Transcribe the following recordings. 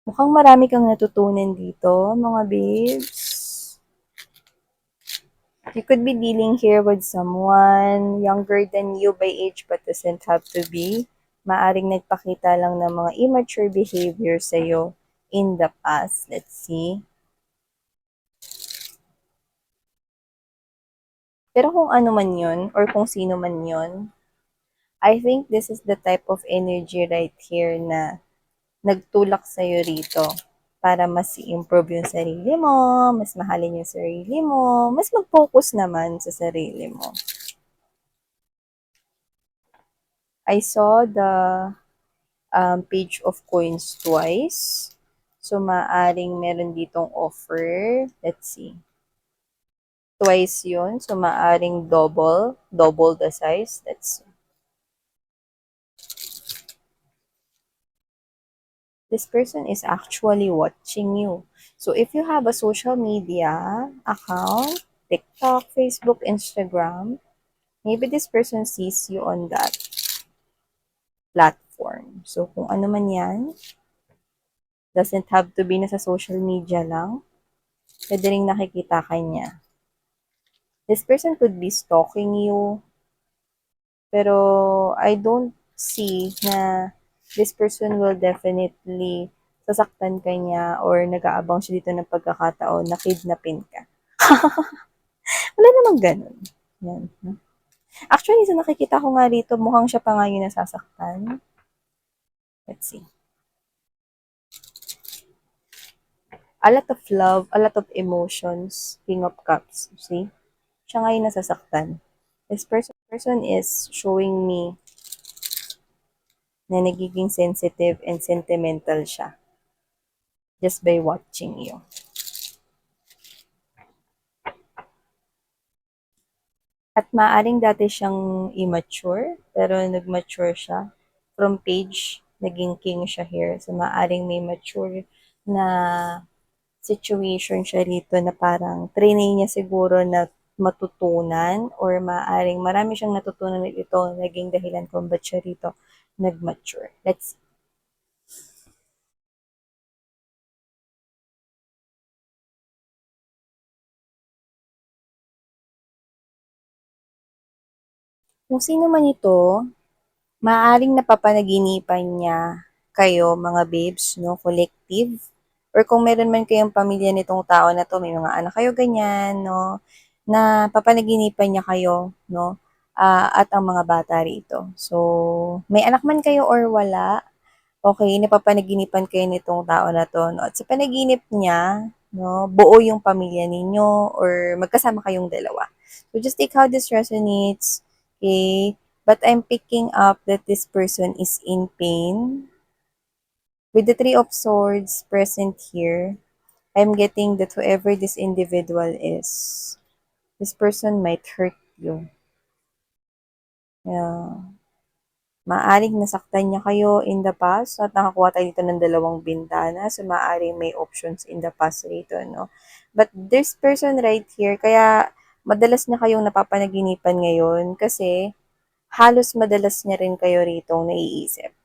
Mukhang marami kang natutunan dito, mga babes. You could be dealing here with someone younger than you by age but doesn't have to be. Maaring nagpakita lang ng mga immature behavior sa'yo in the past. Let's see. Pero kung ano man yun, or kung sino man yun, I think this is the type of energy right here na nagtulak sa'yo rito para mas i-improve yung sarili mo, mas mahalin yung sarili mo, mas mag-focus naman sa sarili mo. I saw the page of coins twice. So, maaring meron ditong offer. Let's see. Twice yun. So, maaring double the size. Let's see. This person is actually watching you. So, if you have a social media account, TikTok, Facebook, Instagram, maybe this person sees you on that platform. So, kung ano man yan, doesn't have to be na sa social media lang, pwede rin nakikita ka niya. This person could be stalking you, pero I don't see na this person will definitely sasaktan ka niya or nag-aabang siya dito ng pagkakataon na kidnapin ka. Wala namang ganun. Yan. Actually, sa nakikita ko nga rito, mukhang siya pa nga yung nasasaktan. Let's see. A lot of love, a lot of emotions, King of Cups. See? Siya nga yung nasasaktan. This person is showing me na nagiging sensitive and sentimental siya just by watching you. At maaring dati siyang immature, pero nag-mature siya. From page, naging king siya here. So, maaring may mature na situation siya rito na parang training niya siguro na matutunan or maaring marami siyang natutunan dito naging dahilan kung ba't siya rito nag-mature. Let's see. Kung sino man ito, maaaring napapanaginipan niya kayo, mga babes, no, collective. Or kung meron man kayong pamilya nitong tao na to, may mga anak kayo ganyan, no, na papanaginipan niya kayo, no, at ang mga bata rito. So, may anak man kayo or wala, okay, napapanaginipan kayo nitong tao na to, no, at sa panaginip niya, no, buo yung pamilya ninyo or magkasama kayong dalawa. So, just take how this resonates, okay? But I'm picking up that this person is in pain. With the Three of Swords present here, I'm getting that whoever this individual is, this person might hurt you. Yeah. Maaring nasaktan niya kayo in the past at nakakuha tayo dito ng dalawang bintana. So, maaring may options in the past rito, no? But this person right here, kaya madalas niya kayong napapanaginipan ngayon kasi halos madalas niya rin kayo rito naiisip.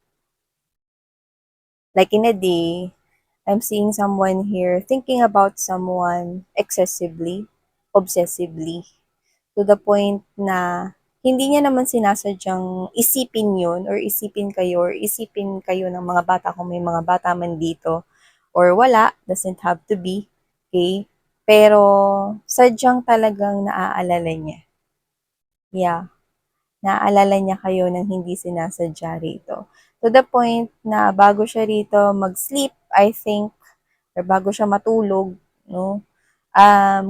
Like in a day, I'm seeing someone here thinking about someone excessively, obsessively, to the point na hindi niya naman sinasadyang isipin yun or isipin kayo ng mga bata kung may mga bata man dito or wala, doesn't have to be, okay? Pero sadyang talagang naaalala niya. Yeah, naaalala niya kayo ng hindi sinasadya rito. To the point na bago siya rito mag-sleep, I think, or bago siya matulog, no,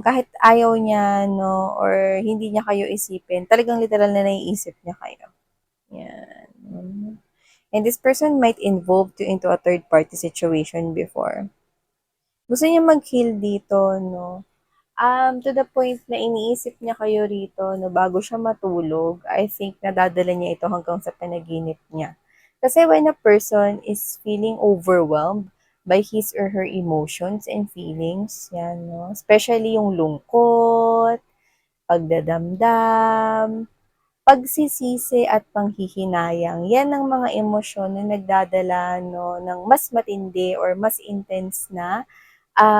kahit ayaw niya, no, or hindi niya kayo isipin, talagang literal na naiisip niya kayo. Yan. And this person might involve you into a third party situation before. Gusto niya mag-heal dito, no? To the point na iniisip niya kayo rito, no, bago siya matulog, I think nadadala niya ito hanggang sa panaginip niya. Kasi when a person is feeling overwhelmed by his or her emotions and feelings, yan, no, especially yung lungkot, pagdadamdam, pagsisisi at panghihinayang, yan ang mga emosyon na nagdadala 'no, ng mas matindi or mas intense na,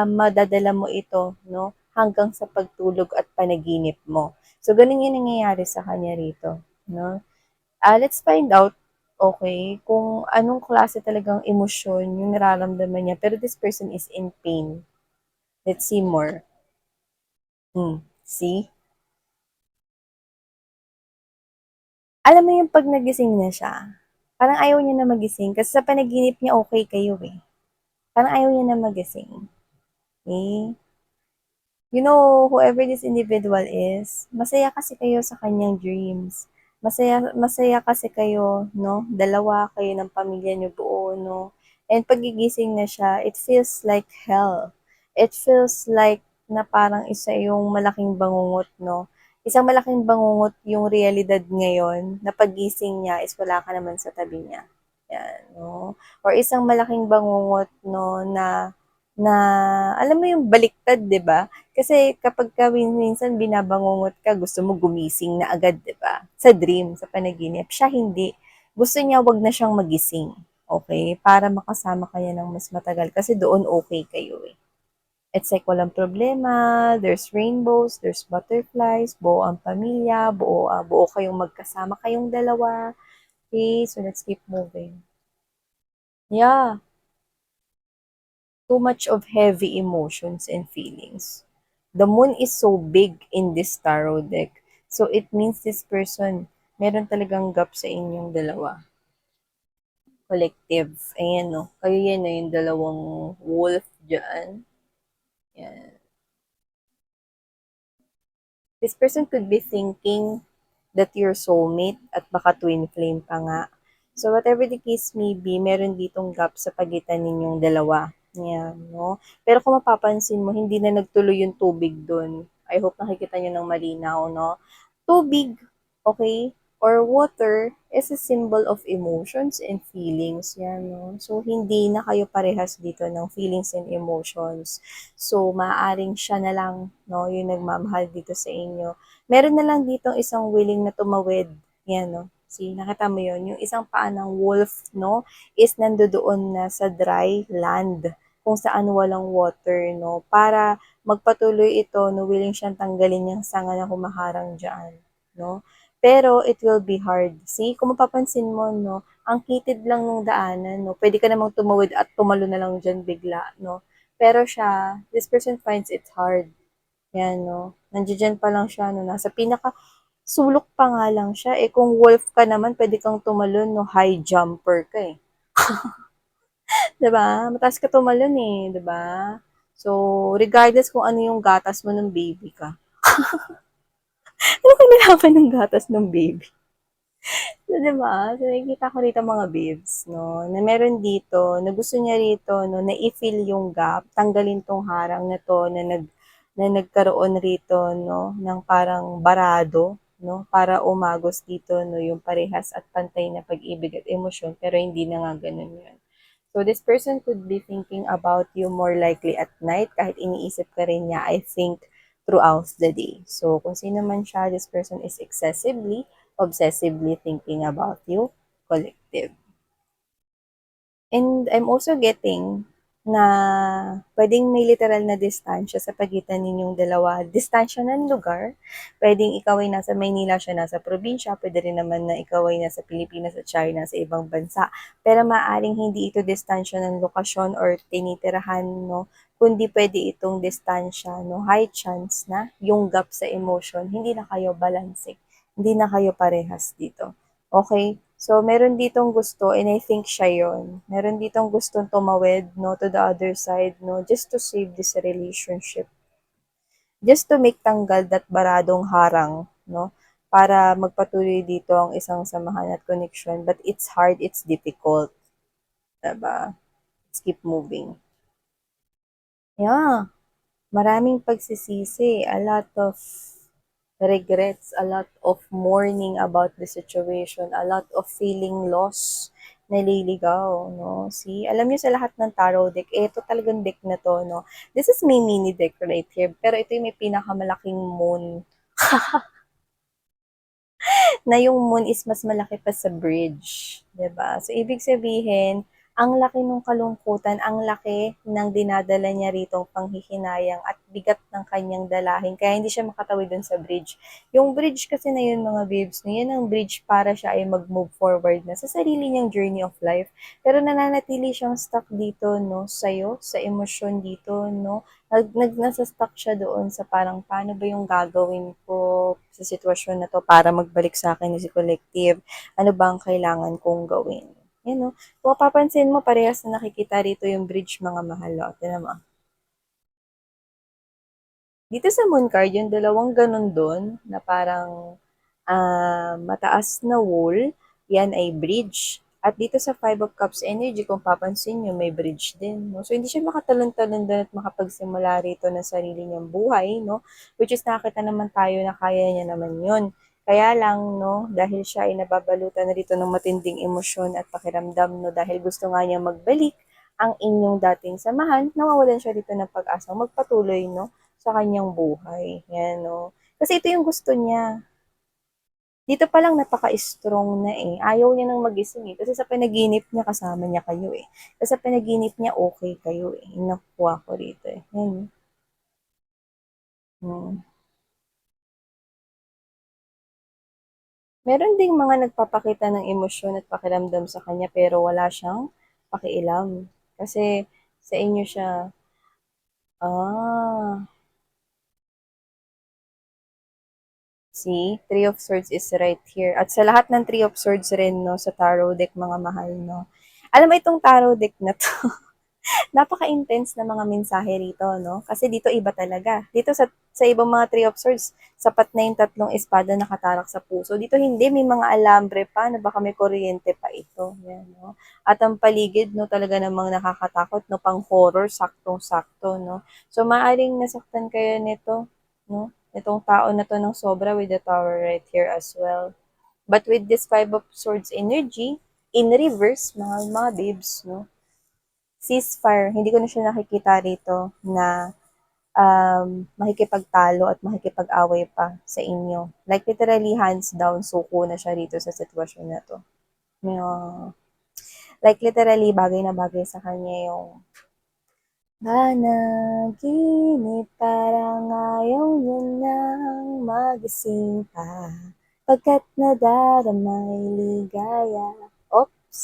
madadala mo ito 'no, hanggang sa pagtulog at panaginip mo. So, gano'n yung nangyayari sa kanya rito 'no. Let's find out, okay, kung anong klase talagang emosyon yung nararamdaman niya, pero this person is in pain. Let's see more. See? Alam mo yung 'pag nagising na siya, parang ayaw niya na magising kasi sa panaginip niya okay kayo, eh. Parang ayaw niya na magising, eh. You know, whoever this individual is, masaya kasi kayo sa kanyang dreams. Masaya masaya kasi kayo 'no, dalawa kayo ng pamilya niyo buo 'no, and paggigising na siya, it feels like hell. It feels like na parang isa yung malaking bangungot 'no. Isang malaking bangungot yung realidad ngayon na paggising niya is wala ka naman sa tabi niya, 'yan 'no. Or isang malaking bangungot 'no na na alam mo yung baliktad 'di ba? Kasi kapagka minsan binabangungot ka gusto mo gumising na agad 'di ba? Sa dream, sa panaginip, siya hindi. Gusto niya 'wag na siyang magising, okay, para makasama ka niya ng mas matagal kasi doon okay kayo, eh. It's like walang problema, there's rainbows, there's butterflies, buo ang pamilya, buo kayong magkasama kayong dalawa. Okay, so let's keep moving. Yeah, too much of heavy emotions and feelings. The moon is so big in this tarot deck. So it means this person, meron talagang gap sa inyong dalawa. Collective. Ayan no. Kayo yan no, yung dalawang wolf dyan. Yan. This person could be thinking that you're soulmate at baka twin flame pa nga. So whatever the case may be, meron ditong gap sa pagitan ninyong dalawa. Yan, no? Pero kung mapapansin mo, hindi na nagtuloy yung tubig doon. I hope nakikita nyo ng malinaw, no? Tubig, okay, or water is a symbol of emotions and feelings. Yan, no? So, hindi na kayo parehas dito ng feelings and emotions. So, maaaring siya na lang, no, yung nagmamahal dito sa inyo. Meron na lang dito isang willing na tumawid. Yan, no? See, nakita mo yon, yung isang paa ng wolf, no, is nandoon na sa dry land kung saan walang water, no, para magpatuloy ito, no, willing siyang tanggalin yung sanga na humaharang dyan, no. Pero it will be hard. See, kung mapapansin mo, no, ang kitid lang ng daanan, no, pwede ka namang tumawid at tumalo na lang dyan bigla, no. Pero siya, this person finds it hard. Yan, no. Nandiyan pa lang siya, no, nasa pinaka sulok pa nga lang siya. Eh, kung wolf ka naman, pwede kang tumalon, no, high jumper ka eh. 'Di ba? Mataas ka tumalon eh, 'di ba? So, regardless kung ano yung gatas mo ng baby ka. Ano kinalaman ng gatas ng baby? So, 'di ba? So, nakikita ko rito mga babes, no, na meron dito, na gusto niya rito, no, na i-fill yung gap, tanggalin tong harang na to na nagkaroon rito, no, ng parang barado, no, para umagos dito, no, yung parehas at pantay na pag-ibig at emosyon, pero hindi na nga ganun yun. So, this person could be thinking about you more likely at night, kahit iniisip ka rin niya, I think, throughout the day. So, kung sino man siya, this person is excessively, obsessively thinking about you, collective. And I'm also getting na pwedeng may literal na distansya sa pagitan ninyong dalawa. Distansya ng lugar. Pwedeng ikaw ay nasa Maynila, siya nasa probinsya. Pwede rin naman na ikaw ay nasa Pilipinas at siya ay nasa ibang bansa. Pero maaring hindi ito distansya ng lokasyon or tinitirahan, no? Kundi pwede itong distansya, no? High chance na yung gap sa emotion, hindi na kayo balancing. Hindi na kayo parehas dito. Okay? So, meron ditong gusto, and I think siya yun. Meron ditong gustong tumawid, no, to the other side, no, just to save this relationship. Just to make tanggal that baradong harang, no, para magpatuloy dito ang isang samahan at connection. But it's hard, it's difficult. Diba? Let's keep moving. Yeah. Maraming pagsisisi, a lot of regrets, a lot of mourning about the situation, a lot of feeling loss, naliligaw, no? See, alam niyo sa lahat ng tarot deck, ito talagang deck na to, no? This is my mini deck right here, pero ito yung may pinakamalaking moon. na yung moon is mas malaki pa sa bridge, 'di ba? So ibig sabihin, ang laki nung kalungkutan, ang laki ng dinadala niya rito panghihinayang at bigat ng kanyang dalahin kaya hindi siya makatawid dun sa bridge. Yung bridge kasi na yun mga babes, no, yun ang bridge para siya ay mag-move forward na sa sarili niyang journey of life. Pero nananatili siyang stuck dito, no, sa'yo, sa emosyon dito, no, nasa-stuck siya doon sa parang paano ba yung gagawin ko sa sitwasyon na to para magbalik sa akin si collective? Ano ba ang kailangan kong gawin? Yan, no? Kung papansin mo, parehas na nakikita rito yung bridge mga mahal. O, tinan mo. Dito sa moon card, yung dalawang ganun doon na parang mataas na wall, yan ay bridge. At dito sa Five of Cups energy, kung papansin nyo, may bridge din. No? So, hindi siya makatalon-talon doon at makapagsimula rito ng sarili niyang buhay, no? Which is nakita naman tayo na kaya niya naman yun. Kaya lang, no, dahil siya ay nababalutan na rito ng matinding emosyon at pakiramdam, no, dahil gusto nga niya magbalik ang inyong dating samahan, nawawalan siya dito ng pag-asang magpatuloy, no, sa kanyang buhay. Yan, no. Kasi ito yung gusto niya. Dito pa lang napaka-strong na eh. Ayaw niya nang magising eh. Kasi sa panaginip niya, kasama niya kayo eh. Kasi sa panaginip niya, okay kayo eh. Yung nakuha ko rito eh. Yan. Hmm. Meron ding mga nagpapakita ng emosyon at pakiramdam sa kanya pero wala siyang pakialam. Kasi sa inyo siya, ah, see, Three of Swords is right here. At sa lahat ng Three of Swords rin, no, sa tarot deck, mga mahal, no. Alam mo itong tarot deck na to, napaka-intense na mga mensahe rito, no? Kasi dito iba talaga. Dito sa ibang mga Three of Swords, sapat na yung tatlong espada nakatarak sa puso. Dito hindi, may mga alambre pa na baka may kuryente pa ito. Yan, no? At ang paligid, no, talaga namang nakakatakot, no? Pang horror, saktong-sakto, no? So, maaring nasaktan kayo nito, no? Itong tao na to ng sobra with the tower right here as well. But with this Five of Swords energy, in reverse, mga babes, no? Ceasefire, hindi ko na siya nakikita rito na makikipagtalo at makikipag-away pa sa inyo. Like literally hands down, suko na siya rito sa sitwasyon na to. Yung, like literally bagay na bagay sa kanya yung panaginip parang ayaw niya nang magising pa pagkat nadaramay ligaya. Oops!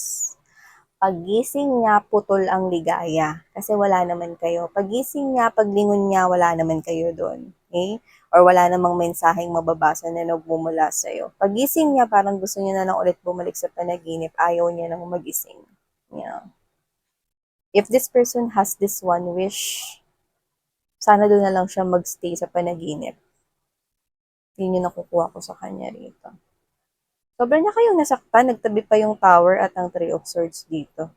Paggising niya, putol ang ligaya. Kasi wala naman kayo. Paggising niya, paglingon niya, wala naman kayo doon. Okay? Or wala namang mensaheng mababasa na nagmumula sa'yo. Paggising niya, parang gusto niya na lang ulit bumalik sa panaginip. Ayaw niya nang magising. Yeah. If this person has this one wish, sana doon na lang siya magstay sa panaginip. Yun yung nakukuha ko sa kanya rito. Sobrang niya kayong nasaktan, nagtabi pa yung tower at ang Three of Swords dito.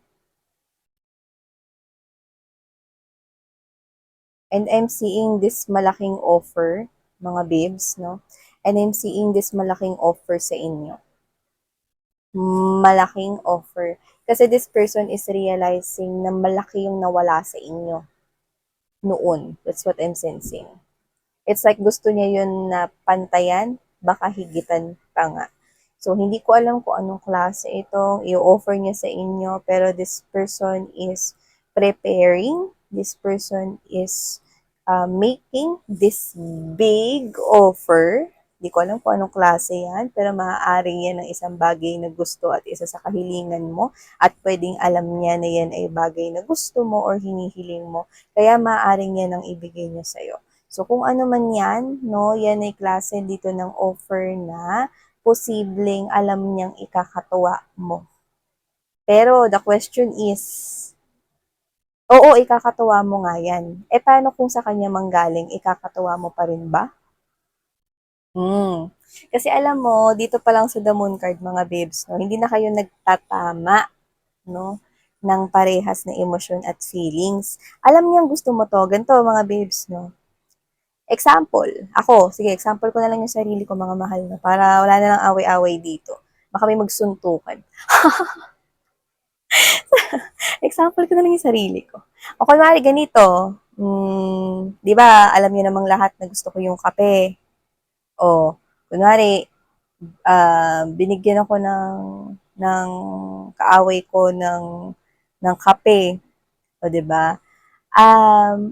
And I'm seeing this malaking offer, mga babes, no? And I'm seeing this malaking offer sa inyo. Malaking offer. Kasi this person is realizing na malaki yung nawala sa inyo noon. That's what I'm sensing. It's like gusto niya yun na pantayan, baka higitan pa nga. So, hindi ko alam kung anong klase itong i-offer niya sa inyo, pero this person is preparing, this person is making this big offer. Hindi ko alam kung anong klase yan, pero maaaring yan ang isang bagay na gusto at isa sa kahilingan mo at pwedeng alam niya na yan ay bagay na gusto mo or hinihiling mo. Kaya maaaring yan ang ibigay niya sa'yo. So, kung ano man yan, no, yan ay klase dito ng offer na posibleng alam niyang ikakatuwa mo. Pero the question is, oo, ikakatuwa mo nga yan. E paano kung sa kanya manggaling, ikakatuwa mo pa rin ba? Kasi alam mo, dito pa lang sa The Moon card, mga babes, no, hindi na kayo nagtatama, no, ng parehas na emosyon at feelings. Alam niyang gusto mo to, ganito mga babes, no. Example, ako, sige, example ko na lang yung sarili ko, mga mahal, no, para wala na lang away-away dito. Baka may magsuntukan. Example ko na lang yung sarili ko. O kunwari ganito, di ba, alam niyo namang lahat na gusto ko yung kape. O, kunwari, binigyan ako ng kaaway ko ng kape, o 'di ba?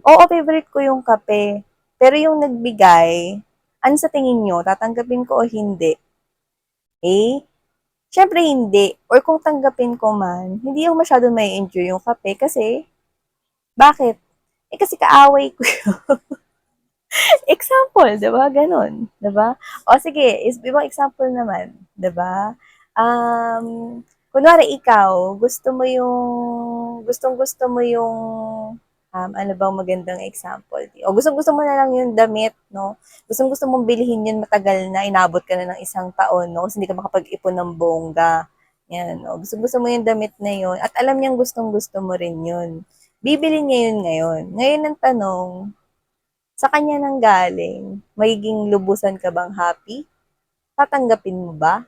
Oo, favorite ko yung kape, pero yung nagbigay, ano sa tingin niyo, tatanggapin ko o hindi? Eh, siyempre hindi, or kung tanggapin ko man, hindi ako masyadong ma-e-enjoy yung kape kasi bakit? Eh, kasi kaaway ko. Example, 'di ba, gano'n, 'di ba? O sige, ibang example naman, 'di ba? Kunwari ikaw, gustong-gusto mo yung, ano bang magandang example? O gustong-gusto mo na lang yung damit, 'no? Gustong-gusto mong bilhin yun matagal na, inabot ka na ng 1 taon, 'no, kasi hindi ka makapag-ipon ng bongga, 'yan, o gustong-gusto mo yung damit na yun at alam niyang gustong-gusto mo rin yun. Bibili niya yun ngayon. Ngayon ang tanong, sa kanya nanggaling, magiging lubusan ka bang happy? Tatanggapin mo ba?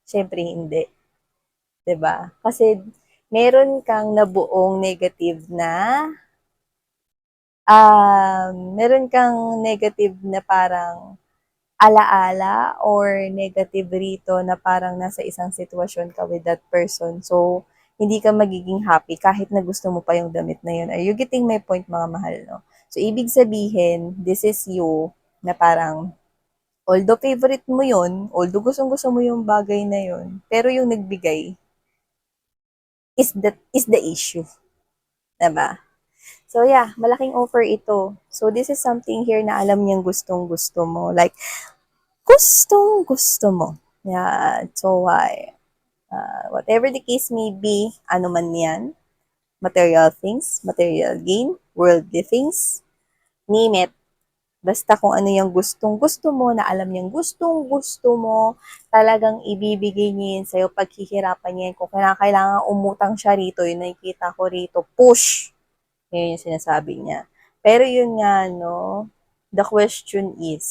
Siyempre hindi, 'di ba? Kasi meron kang nabuong negative na meron kang negative na parang alaala or negative rito na parang nasa isang sitwasyon ka with that person. So, hindi ka magiging happy kahit na gusto mo pa yung damit na yun. Are you getting my point, mga mahal, no? So, ibig sabihin, this is you na parang although favorite mo yun, although gustong-gusto mo yung bagay na yun, pero yung nagbigay is the issue, diba? So yeah, malaking offer ito. So this is something here na alam niyang gustong-gusto mo. Like, gustong-gusto mo. Yeah, so why? Whatever the case may be, ano man yan, material things, material gain, worldly things, name it. Basta kung ano yung gustong-gusto mo, na alam niyang gustong-gusto mo, talagang ibibigay niya yun sa'yo, paghihirapan niya yun. Kung kailangan umutang siya rito, yun nakikita ko rito, push! Yun yung sinasabi niya. Pero yun nga, no, the question is,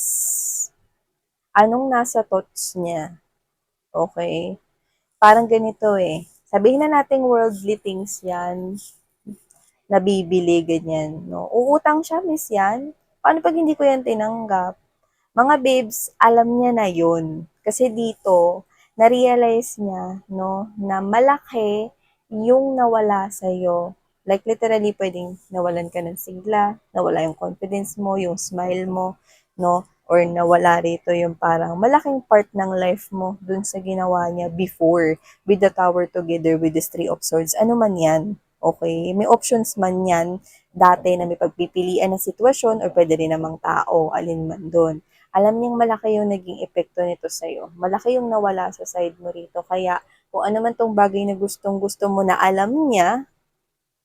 anong nasa thoughts niya? Okay? Parang ganito eh. Sabihin na natin worldly things yan, nabibili, ganyan, no? Uutang siya, miss yan. Paano pag hindi ko yan tinanggap? Mga babes, alam niya na yun. Kasi dito, na-realize niya, no, na malaki yung nawala sa'yo. Like, literally, pwedeng nawalan ka ng sigla, nawala yung confidence mo, yung smile mo, no, or nawala rito yung parang malaking part ng life mo dun sa ginawa niya before with the tower together with the three of swords. Ano man yan, okay? May options man yan dati na may pagpipilian ng sitwasyon or pwede rin namang tao, alin man doon. Alam niyang malaki yung naging epekto nito sa'yo. Malaki yung nawala sa side mo rito. Kaya, kung ano man tong bagay na gustong-gusto mo na alam niya,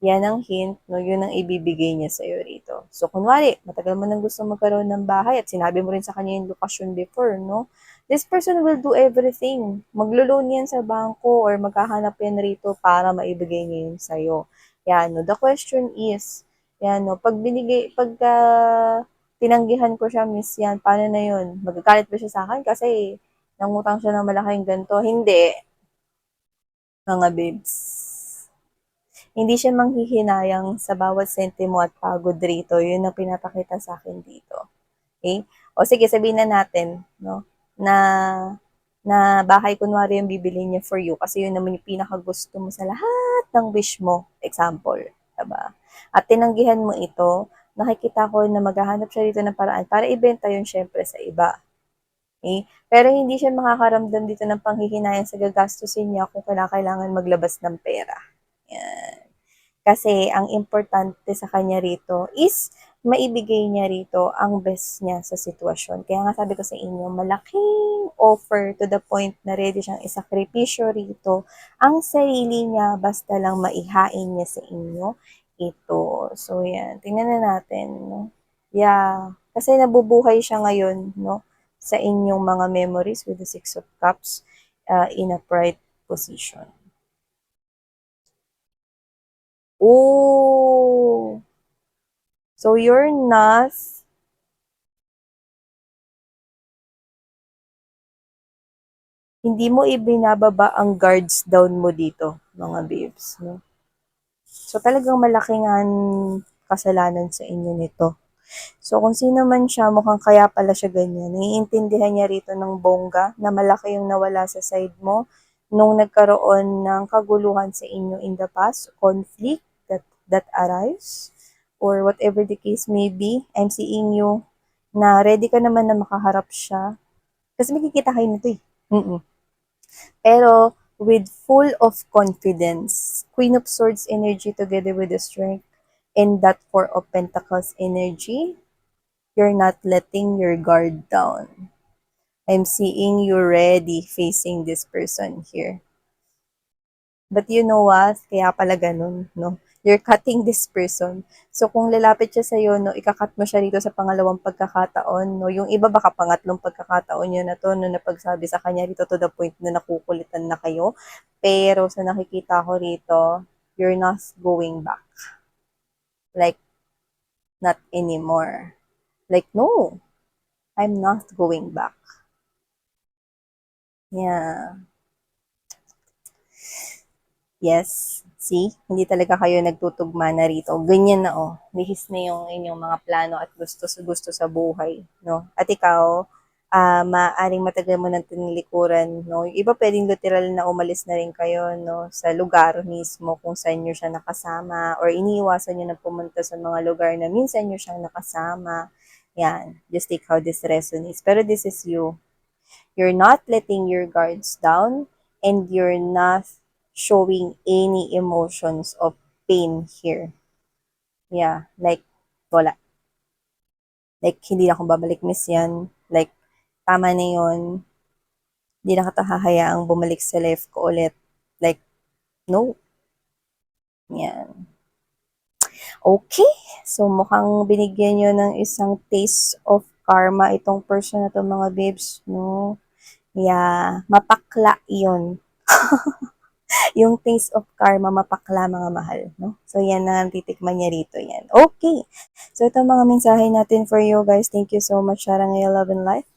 yan ang hint, no? Yun ang ibibigay niya sa'yo rito. So, kunwari, matagal mo nang gusto magkaroon ng bahay at sinabi mo rin sa kanya yung lokasyon before, no? This person will do everything. Maglo-loan yan sa bangko or maghahanap yan rito para maibigay niya yun sa'yo. Yan, no? The question is, yan, no? Pagka tinanggihan ko siya, miss yan, paano na yun? Magagalit ba siya sa akin kasi nangutang siya ng malaking ganito? Hindi, mga babes. Hindi siya manghihinayang sa bawat sentimo at pagod rito. Yun ang pinapakita sa akin dito. Okay? O sige, sabihin na natin, no, na na bahay kunwari yung bibili niya for you kasi yun naman yung pinakagusto mo sa lahat ng wish mo. Example, diba? At tinanggihan mo ito, nakikita ko na maghahanap siya dito ng paraan para ibenta yun syempre sa iba. Okay? Pero hindi siya makakaramdam dito ng panghihinayang sa gagastusin niya kung kailangan maglabas ng pera. Yan. Kasi ang importante sa kanya rito is maibigay niya rito ang best niya sa sitwasyon. Kaya nga sabi ko sa inyo, malaking offer to the point na ready siyang isakripisyo rito ang sarili niya basta lang maihain niya sa inyo ito. So yan, tingnan na natin. No? Yeah, kasi nabubuhay siya ngayon, no, sa inyong mga memories with the Six of Cups in a pride position. Oh, so you're not, hindi mo ibinababa ang guards down mo dito, mga babes, no? So talagang malaking kasalanan sa inyo nito. So, kung sino man siya, mukhang kaya pala siya ganyan. Naiintindihan niya rito ng bongga na malaki yung nawala sa side mo nung nagkaroon ng kaguluhan sa inyo in the past, conflict that arise, or whatever the case may be. I'm seeing you na ready ka naman na makaharap siya. Kasi makikita kayo nito eh. Mm-mm. Pero, with full of confidence, Queen of Swords energy together with the strength, and that Four of Pentacles energy, you're not letting your guard down. I'm seeing you ready facing this person here. But you know what? Kaya pala ganun, no? You're cutting this person. So, kung lalapit siya sa'yo, no, ikakat mo siya rito sa pangalawang pagkakataon, no? Yung iba baka pangatlong pagkakataon yun na to, no, napagsabi sa kanya rito to the point na nakukulitan na kayo. Pero sa nakikita ko rito, you're not going back. Like, not anymore. Like, no, I'm not going back. Yeah. Yes. See? Hindi talaga kayo nagtutugma na rito. Ganyan na oh. Lihis na yung inyong mga plano at gusto sa buhay. No? At ikaw, maaaring matagal mo nang tinilikuran. No? Yung iba pwedeng literal na umalis na rin kayo no? Sa lugar mismo kung saan nyo siya nakasama or iniiwasan nyo na pumunta sa mga lugar na minsan nyo siyang nakasama. Yan. Just take how this resonates. Pero this is you. You're not letting your guards down and you're not showing any emotions of pain here. Yeah, like, wala. Like, hindi na akong babalik, miss yan. Like, tama na yun. Hindi na kita hahayaang bumalik sa life ko ulit. Like, no. Yan. Okay. So, mukhang binigyan nyo ng isang taste of karma itong person na to mga babes, no? Yeah, mapakla yun. Yung taste of karma, mapakla mga mahal, no? So, yan na ang titikman niya rito, yan. Okay. So, ito mga mensahe natin for you guys. Thank you so much, Sarang Love and Life.